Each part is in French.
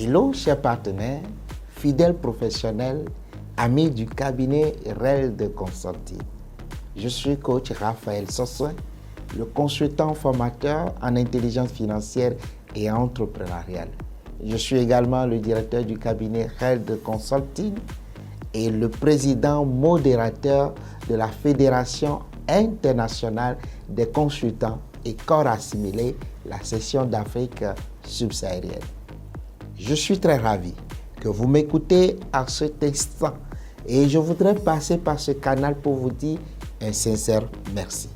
Hello, chers partenaires, fidèles professionnels, amis du cabinet REL de Consulting. Je suis coach Raphaël Sossoin, le consultant formateur en intelligence financière et entrepreneuriale. Je suis également le directeur du cabinet REL de Consulting et le président modérateur de la Fédération internationale des consultants et corps assimilés, la section d'Afrique subsaharienne. Je suis très ravi que vous m'écoutez à cet instant et je voudrais passer par ce canal pour vous dire un sincère merci.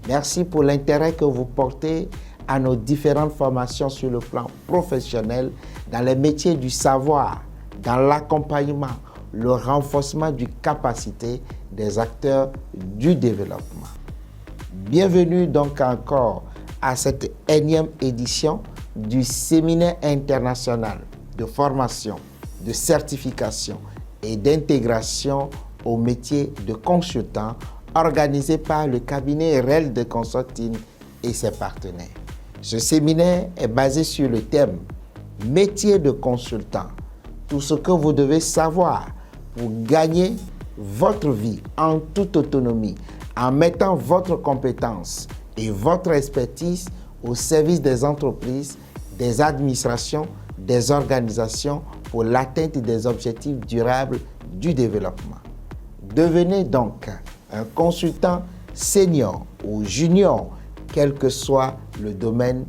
Merci pour l'intérêt que vous portez à nos différentes formations sur le plan professionnel, dans les métiers du savoir, dans l'accompagnement, le renforcement du capacité des acteurs du développement. Bienvenue donc encore à cette énième édition du séminaire international de formation, de certification et d'intégration au métier de consultant organisé par le cabinet REL de Consulting et ses partenaires. Ce séminaire est basé sur le thème « Métier de consultant », tout ce que vous devez savoir pour gagner votre vie en toute autonomie, en mettant votre compétence et votre expertise au service des entreprises, des administrations, des organisations pour l'atteinte des objectifs durables du développement. Devenez donc un consultant senior ou junior, quel que soit le domaine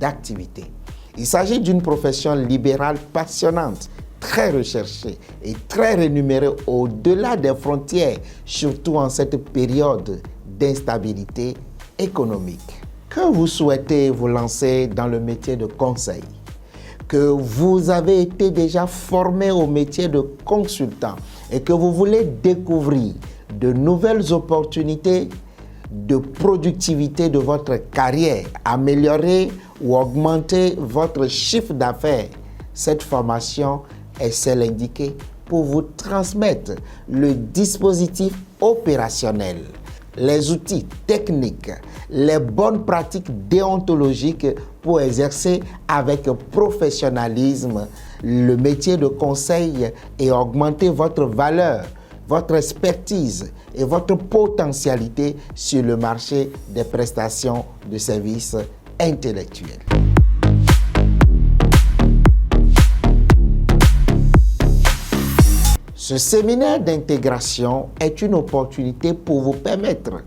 d'activité. Il s'agit d'une profession libérale passionnante, très recherchée et très rémunérée au-delà des frontières, surtout en cette période d'instabilité économique. Que vous souhaitez vous lancer dans le métier de conseil, que vous avez été déjà formé au métier de consultant et que vous voulez découvrir de nouvelles opportunités de productivité de votre carrière, améliorer ou augmenter votre chiffre d'affaires, cette formation est celle indiquée pour vous transmettre le dispositif opérationnel, les outils techniques, les bonnes pratiques déontologiques pour exercer avec professionnalisme le métier de conseil et augmenter votre valeur, votre expertise et votre potentialité sur le marché des prestations de services intellectuels. Ce séminaire d'intégration est une opportunité pour vous permettre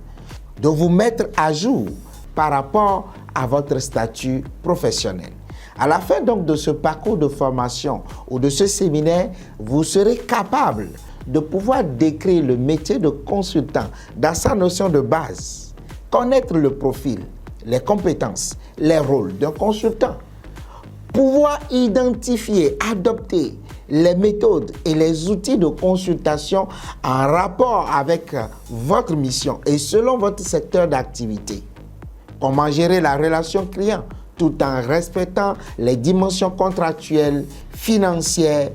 de vous mettre à jour par rapport à votre statut professionnel. À la fin donc de ce parcours de formation ou de ce séminaire, vous serez capable de pouvoir décrire le métier de consultant dans sa notion de base, connaître le profil, les compétences, les rôles d'un consultant, pouvoir identifier, adopter les méthodes et les outils de consultation en rapport avec votre mission et selon votre secteur d'activité. Comment gérer la relation client tout en respectant les dimensions contractuelles, financières,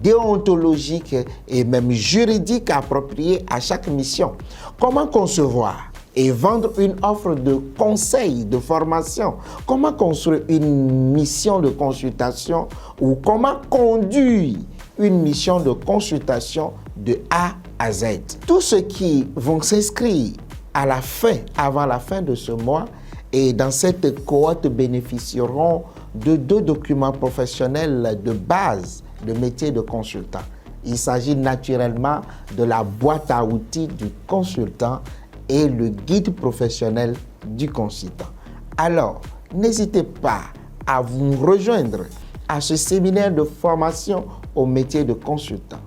déontologiques et même juridiques appropriées à chaque mission. Comment concevoir et vendre une offre de conseil, de formation. Comment construire une mission de consultation ou comment conduire une mission de consultation de A à Z. Tous ceux qui vont s'inscrire à la fin, avant la fin de ce mois, et dans cette cohorte bénéficieront de 2 documents professionnels de base de métier de consultant. Il s'agit naturellement de la boîte à outils du consultant et le guide professionnel du consultant. Alors, n'hésitez pas à vous rejoindre à ce séminaire de formation au métier de consultant.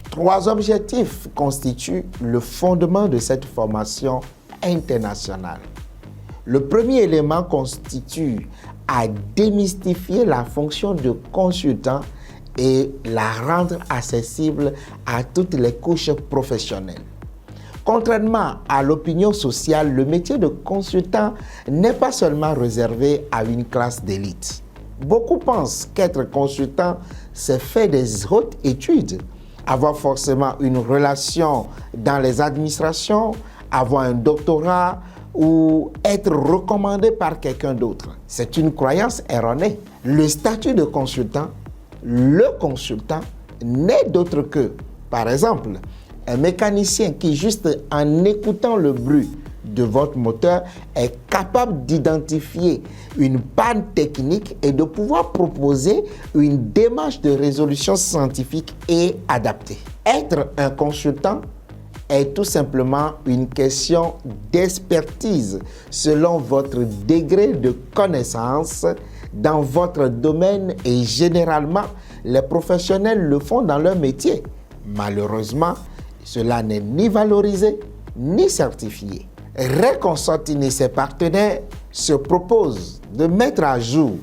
Trois objectifs constituent le fondement de cette formation internationale. Le premier élément constitue à démystifier la fonction de consultant et la rendre accessible à toutes les couches professionnelles. Contrairement à l'opinion sociale, le métier de consultant n'est pas seulement réservé à une classe d'élite. Beaucoup pensent qu'être consultant, c'est faire des hautes études, avoir forcément une relation dans les administrations, avoir un doctorat, ou être recommandé par quelqu'un d'autre. C'est une croyance erronée. Le statut de consultant, le consultant, n'est d'autre que, par exemple, un mécanicien qui, juste en écoutant le bruit de votre moteur, est capable d'identifier une panne technique et de pouvoir proposer une démarche de résolution scientifique et adaptée. Être un consultant est tout simplement une question d'expertise selon votre degré de connaissance dans votre domaine et généralement, les professionnels le font dans leur métier. Malheureusement, cela n'est ni valorisé ni certifié. Ray Consulting et ses partenaires se proposent de mettre à jour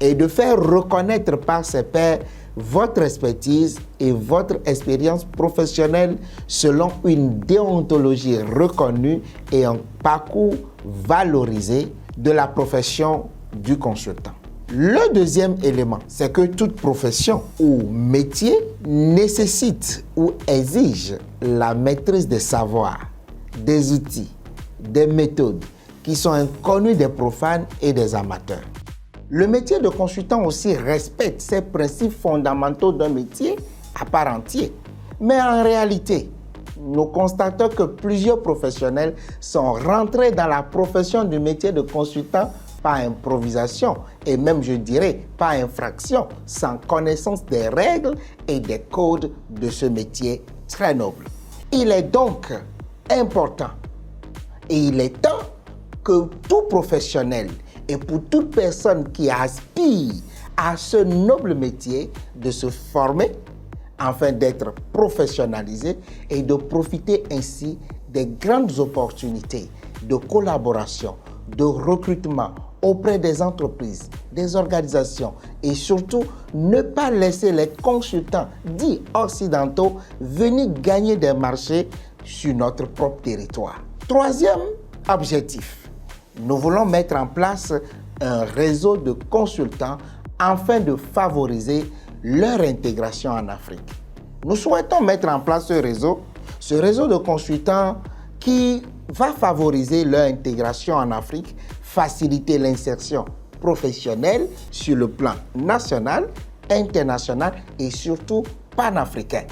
et de faire reconnaître par ses pairs votre expertise et votre expérience professionnelle selon une déontologie reconnue et un parcours valorisé de la profession du consultant. Le deuxième élément, c'est que toute profession ou métier nécessite ou exige la maîtrise des savoirs, des outils, des méthodes qui sont inconnues des profanes et des amateurs. Le métier de consultant aussi respecte ces principes fondamentaux d'un métier à part entière. Mais en réalité, nous constatons que plusieurs professionnels sont rentrés dans la profession du métier de consultant par improvisation et même, je dirais, par infraction, sans connaissance des règles et des codes de ce métier très noble. Il est donc important et il est temps que tout professionnel et pour toute personne qui aspire à ce noble métier de se former afin d'être professionnalisé et de profiter ainsi des grandes opportunités de collaboration, de recrutement auprès des entreprises, des organisations et surtout ne pas laisser les consultants dits occidentaux venir gagner des marchés sur notre propre territoire. Troisième objectif, nous voulons mettre en place un réseau de consultants afin de favoriser leur intégration en Afrique. Nous souhaitons mettre en place ce réseau de consultants qui va favoriser leur intégration en Afrique, faciliter l'insertion professionnelle sur le plan national, international et surtout panafricain.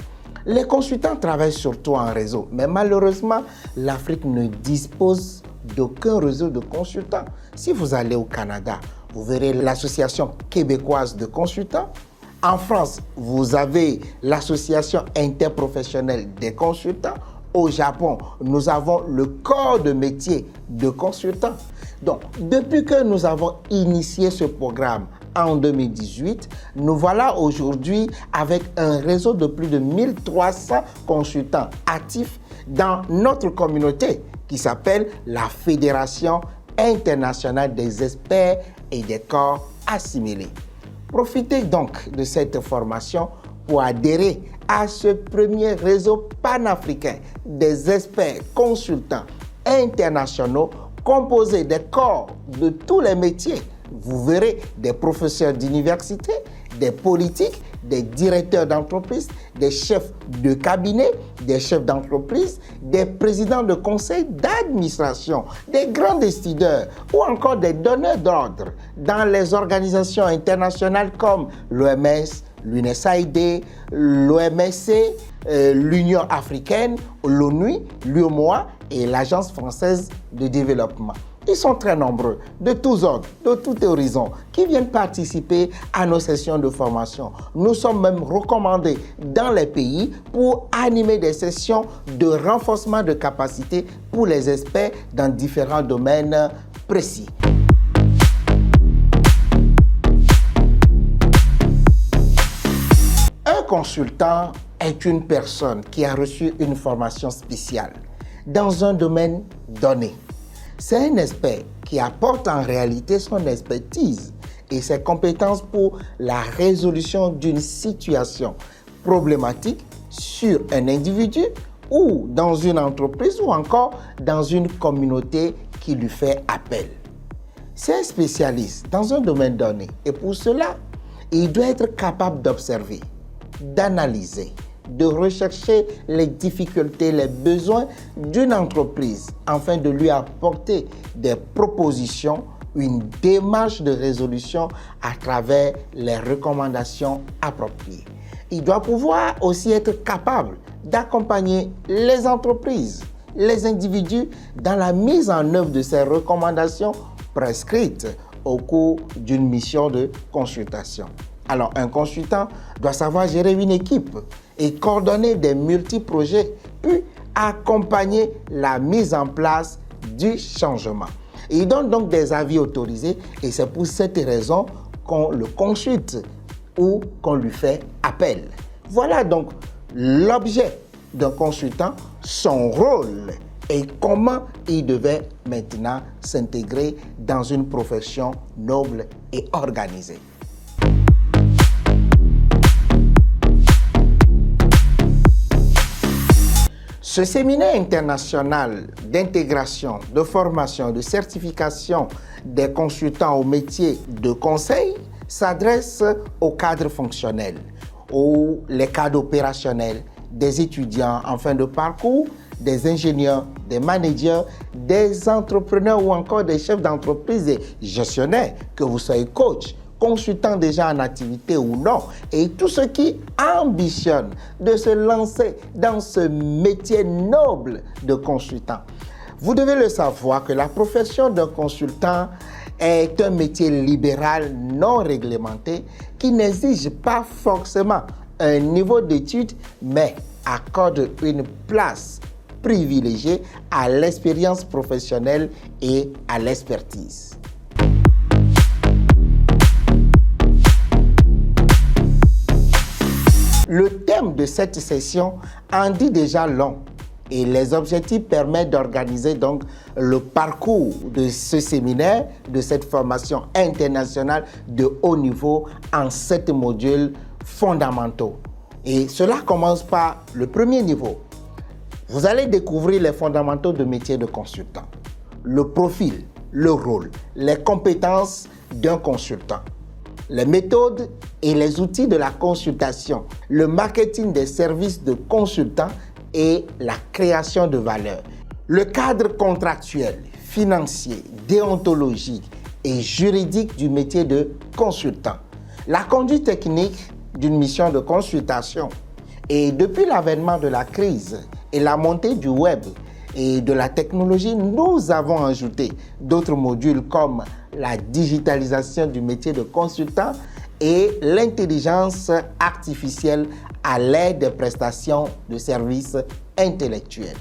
Les consultants travaillent surtout en réseau, mais malheureusement, l'Afrique ne dispose d'aucun réseau de consultants. Si vous allez au Canada, vous verrez l'Association québécoise de consultants. En France, vous avez l'Association interprofessionnelle des consultants. Au Japon, nous avons le corps de métier de consultants. Donc, depuis que nous avons initié ce programme en 2018, nous voilà aujourd'hui avec un réseau de plus de 1300 consultants actifs dans notre communauté qui s'appelle la Fédération internationale des experts et des corps assimilés. Profitez donc de cette formation pour adhérer à ce premier réseau panafricain des experts consultants internationaux composé des corps de tous les métiers. Vous verrez des professeurs d'université, des politiques, des directeurs d'entreprise, des chefs de cabinet, des chefs d'entreprise, des présidents de conseil d'administration, des grands décideurs ou encore des donneurs d'ordre dans les organisations internationales comme l'OMS, l'UNSAID, l'OMSC, l'Union africaine, l'ONU, l'UEMOA et l'Agence française de développement. Ils sont très nombreux, de tous ordres, de tous horizons, qui viennent participer à nos sessions de formation. Nous sommes même recommandés dans les pays pour animer des sessions de renforcement de capacité pour les experts dans différents domaines précis. Un consultant est une personne qui a reçu une formation spéciale dans un domaine donné. C'est un expert qui apporte en réalité son expertise et ses compétences pour la résolution d'une situation problématique sur un individu ou dans une entreprise ou encore dans une communauté qui lui fait appel. C'est un spécialiste dans un domaine donné et pour cela, il doit être capable d'observer, d'analyser, de rechercher les difficultés, les besoins d'une entreprise afin de lui apporter des propositions, une démarche de résolution à travers les recommandations appropriées. Il doit pouvoir aussi être capable d'accompagner les entreprises, les individus dans la mise en œuvre de ces recommandations prescrites au cours d'une mission de consultation. Alors, un consultant doit savoir gérer une équipe et coordonner des multi-projets, puis accompagner la mise en place du changement. Il donne donc des avis autorisés et c'est pour cette raison qu'on le consulte ou qu'on lui fait appel. Voilà donc l'objet d'un consultant, son rôle et comment il devait maintenant s'intégrer dans une profession noble et organisée. Ce séminaire international d'intégration, de formation, de certification des consultants au métier de conseil s'adresse aux cadres fonctionnels, les cadres opérationnels, des étudiants en fin de parcours, des ingénieurs, des managers, des entrepreneurs ou encore des chefs d'entreprise et gestionnaires, que vous soyez coach, consultant déjà en activité ou non, et tous ceux qui ambitionnent de se lancer dans ce métier noble de consultant. Vous devez le savoir que la profession d'un consultant est un métier libéral non réglementé qui n'exige pas forcément un niveau d'études, mais accorde une place privilégiée à l'expérience professionnelle et à l'expertise. Le thème de cette session en dit déjà long et les objectifs permettent d'organiser donc le parcours de ce séminaire, de cette formation internationale de haut niveau en 7 modules fondamentaux. Et cela commence par le premier niveau. Vous allez découvrir les fondamentaux de métier de consultant, le profil, le rôle, les compétences d'un consultant, les méthodes et les outils de la consultation, le marketing des services de consultant et la création de valeur, le cadre contractuel, financier, déontologique et juridique du métier de consultant, la conduite technique d'une mission de consultation. Et depuis l'avènement de la crise et la montée du web et de la technologie, nous avons ajouté d'autres modules comme la digitalisation du métier de consultant et l'intelligence artificielle à l'aide des prestations de services intellectuels.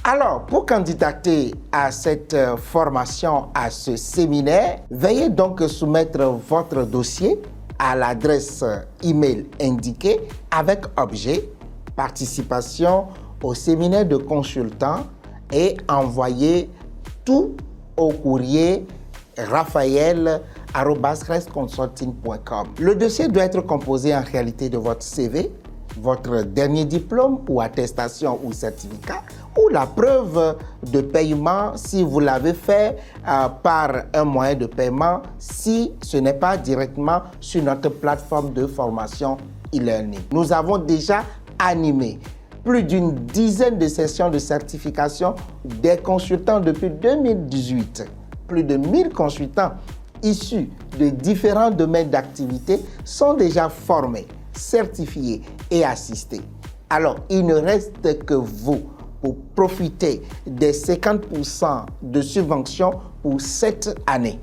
Alors, pour candidater à cette formation, à ce séminaire, veuillez donc soumettre votre dossier à l'adresse email indiquée avec objet participation au séminaire de consultant et envoyer tout au courrier raphaël@resconsulting.com. Le dossier doit être composé en réalité de votre CV, votre dernier diplôme ou attestation ou certificat, ou la preuve de paiement si vous l'avez fait par un moyen de paiement, si ce n'est pas directement sur notre plateforme de formation e-learning. Nous avons déjà animé plus d'une dizaine de sessions de certification des consultants depuis 2018. Plus de 1000 consultants issus de différents domaines d'activité sont déjà formés, certifiés et assistés. Alors, il ne reste que vous pour profiter des 50% de subvention pour cette année.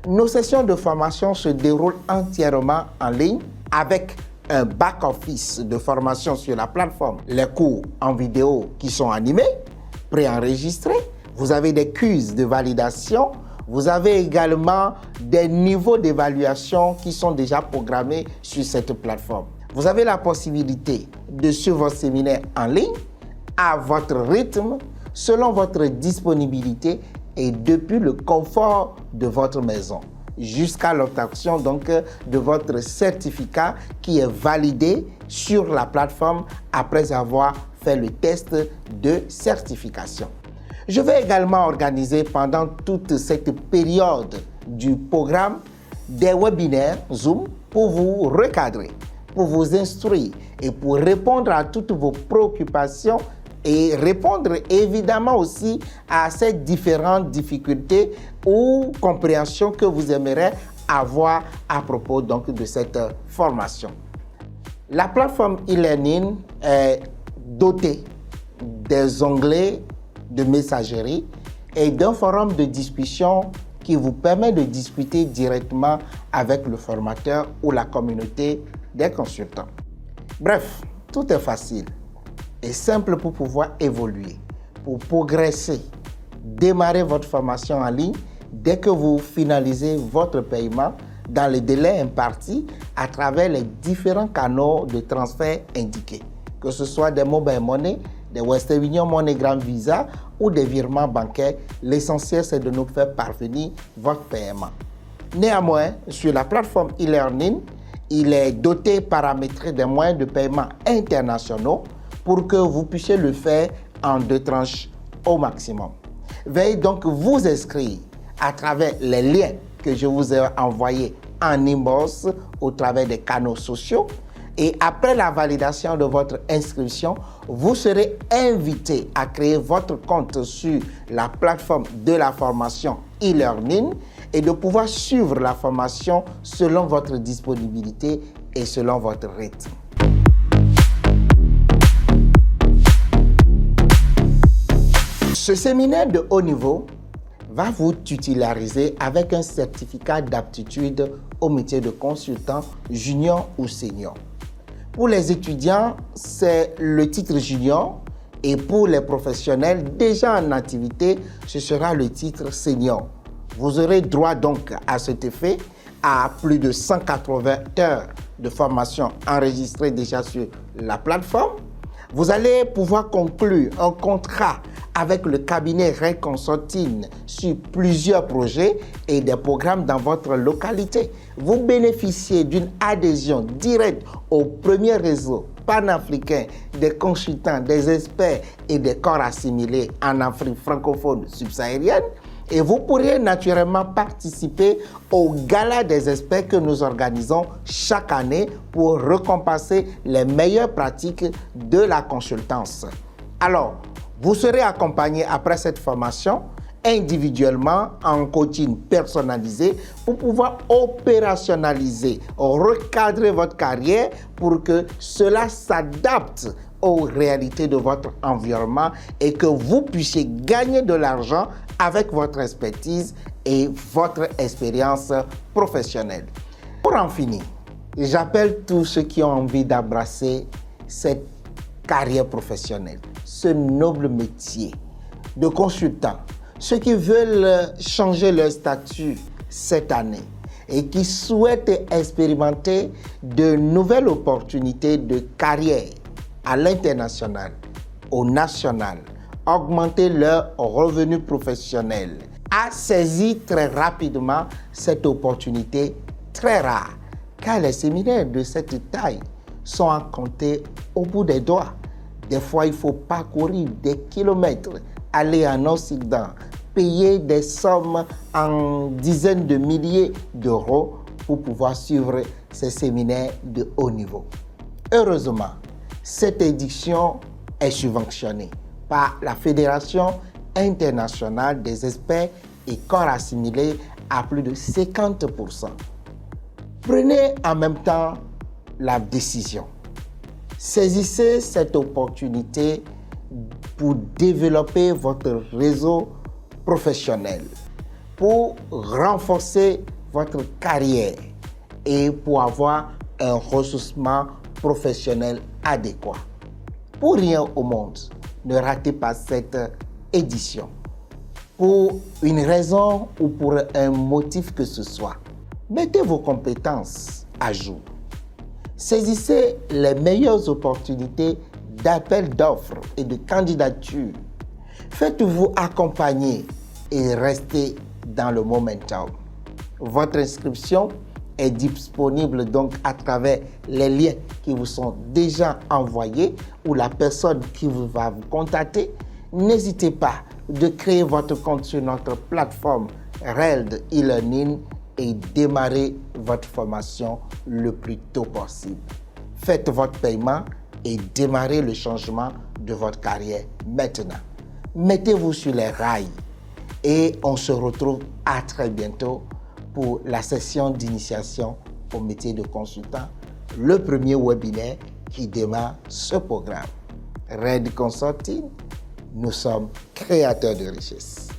Nos sessions de formation se déroulent entièrement en ligne avec un back-office de formation sur la plateforme. Les cours en vidéo qui sont animés, préenregistrés. Vous avez des quiz de validation. Vous avez également des niveaux d'évaluation qui sont déjà programmés sur cette plateforme. Vous avez la possibilité de suivre votre séminaire en ligne à votre rythme, selon votre disponibilité et depuis le confort de votre maison, jusqu'à l'obtention donc de votre certificat qui est validé sur la plateforme après avoir fait le test de certification. Je vais également organiser pendant toute cette période du programme des webinaires Zoom pour vous recadrer, pour vous instruire et pour répondre à toutes vos préoccupations et répondre évidemment aussi à ces différentes difficultés ou compréhensions que vous aimeriez avoir à propos donc de cette formation. La plateforme e-learning est dotée des onglets de messagerie et d'un forum de discussion qui vous permet de discuter directement avec le formateur ou la communauté des consultants. Bref, tout est facile et simple pour pouvoir évoluer, pour progresser, démarrer votre formation en ligne dès que vous finalisez votre paiement dans les délais impartis à travers les différents canaux de transfert indiqués, que ce soit des mobile money, des Western Union, MoneyGram, Visa ou des virements bancaires. L'essentiel, c'est de nous faire parvenir votre paiement. Néanmoins, sur la plateforme e-learning, il est doté paramétré des moyens de paiement internationaux pour que vous puissiez le faire en 2 tranches au maximum. Veuillez donc vous inscrire à travers les liens que je vous ai envoyés en inbox au travers des canaux sociaux. Et après la validation de votre inscription, vous serez invité à créer votre compte sur la plateforme de la formation e-learning et de pouvoir suivre la formation selon votre disponibilité et selon votre rythme. Ce séminaire de haut niveau va vous titulariser avec un certificat d'aptitude au métier de consultant junior ou senior. Pour les étudiants, c'est le titre junior et pour les professionnels déjà en activité, ce sera le titre senior. Vous aurez droit donc à cet effet à plus de 180 heures de formation enregistrées déjà sur la plateforme. Vous allez pouvoir conclure un contrat avec le cabinet Red Consulting sur plusieurs projets et des programmes dans votre localité. Vous bénéficiez d'une adhésion directe au premier réseau panafricain des consultants, des experts et des corps assimilés en Afrique francophone subsaharienne. Et vous pourrez naturellement participer au gala des experts que nous organisons chaque année pour récompenser les meilleures pratiques de la consultance. Alors, vous serez accompagné après cette formation individuellement en coaching personnalisé pour pouvoir opérationnaliser, recadrer votre carrière pour que cela s'adapte aux réalités de votre environnement et que vous puissiez gagner de l'argent avec votre expertise et votre expérience professionnelle. Pour en finir, j'appelle tous ceux qui ont envie d'embrasser cette carrière professionnelle, ce noble métier de consultant, ceux qui veulent changer leur statut cette année et qui souhaitent expérimenter de nouvelles opportunités de carrière à l'international, au national, augmenter leurs revenus professionnels, à saisir très rapidement cette opportunité très rare, car les séminaires de cette taille sont à compter au bout des doigts. Des fois, il faut parcourir des kilomètres, aller en Occident, payer des sommes en dizaines de milliers d'euros pour pouvoir suivre ces séminaires de haut niveau. Heureusement, cette édition est subventionnée par la Fédération internationale des experts et corps assimilés à plus de 50%. Prenez en même temps la décision. Saisissez cette opportunité pour développer votre réseau professionnel, pour renforcer votre carrière et pour avoir un ressourcement professionnel adéquat. Pour rien au monde, ne ratez pas cette édition. Pour une raison ou pour un motif que ce soit, mettez vos compétences à jour. Saisissez les meilleures opportunités d'appel d'offres et de candidature. Faites-vous accompagner et restez dans le momentum. Votre inscription est disponible donc à travers les liens qui vous sont déjà envoyés ou la personne qui va vous contacter. N'hésitez pas de créer votre compte sur notre plateforme RELD e-learning et démarrez votre formation le plus tôt possible. Faites votre paiement et démarrez le changement de votre carrière maintenant. Mettez-vous sur les rails et on se retrouve à très bientôt pour la session d'initiation au métier de consultant, le premier webinaire qui démarre ce programme. Red Consulting, nous sommes créateurs de richesses.